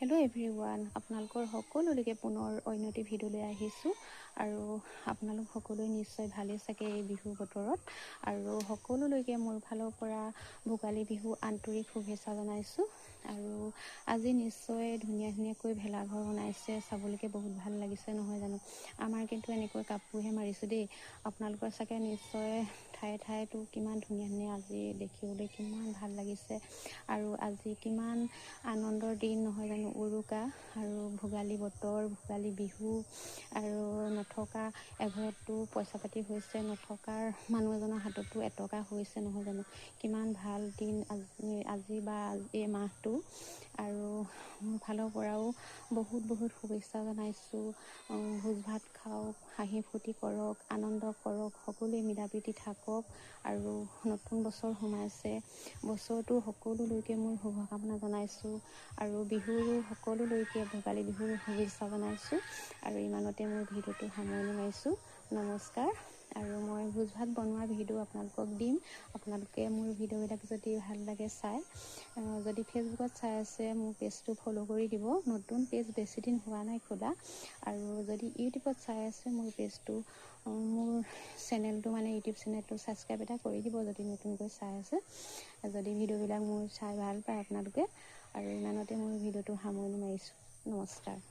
Hello' everyone, আপোনালোকৰ সকলোলৈকে পুনৰ অন্য এটি ভিডিঅ'লৈ আহিছোঁ। আৰু আপোনালোক সকলোৱে নিশ্চয় ভালেই চাগে এই বিহু বতৰত। আৰু সকলোলৈকে মোৰ ফালৰ পৰা ভোগালী বিহু আন্তৰিক শুভেচ্ছা জনাইছোঁ। আৰু আজি নিশ্চয় ধুনীয়া ধুনীয়াকৈ ভেলাঘৰ বনাইছে, চাবলৈকে বহুত ভাল লাগিছে নহয় জানো। আমাৰ কিন্তু এনেকৈ কাপোৰহে মাৰিছোঁ দেই। আপোনালোকৰ চাগে নিশ্চয় ঠায়ে ঠায়েতো কিমান ধুনীয়া ধুনীয়া আজি দেখিবলৈ কিমান ভাল লাগিছে। আৰু আজি কিমান আনন্দৰ দিন নহয় জানো, উৰুকা আৰু ভোগালী বতৰ, ভোগালী বিহু। আৰু নথকা এঘৰতটো পইচা পাতি হৈছে, নথকাৰ মানুহ এজনৰ হাততো এটকা হৈছে নহয় জানো। কিমান ভাল দিন আজি বা এই মাহটো। আৰু মোৰ ফালৰ পৰাও বহুত বহুত শুভেচ্ছা জনাইছোঁ। ভোজ ভাত খাওক, হাঁহি ফূৰ্তি কৰক, আনন্দ কৰক, সকলোৱে মিলা প্ৰীতি থাকক। আৰু নতুন বছৰ সোমাইছে, বছৰটো সকলোলৈকে মোৰ শুভকামনা জনাইছোঁ। আৰু বিহুৰো সকলোলৈকে ভোগালী বিহুৰ শুভেচ্ছা জনাইছোঁ। আৰু ইমানতে মোৰ ভিডিঅ'টো সামৰণি মাৰিছোঁ। নমস্কাৰ। আৰু মই ভোজ ভাত বনোৱা ভিডিঅ' আপোনালোকক দিম। আপোনালোকে মোৰ ভিডিঅ'বিলাক যদি ভাল লাগে চাই, যদি ফেচবুকত চাই আছে মোৰ পেজটো ফ'ল' কৰি দিব। নতুন পেজ বেছিদিন হোৱা নাই খোলা। আৰু যদি ইউটিউবত চাই আছে মোৰ পেজটো, মোৰ চেনেলটো মানে ইউটিউব চেনেলটো ছাবস্ক্ৰাইব এটা কৰি দিব যদি নতুনকৈ চাই আছে, যদি ভিডিঅ'বিলাক মোৰ চাই ভাল পায় আপোনালোকে। আৰু ইমানতে মোৰ ভিডিঅ'টো সামৰণি মাৰিছোঁ। নমস্কাৰ।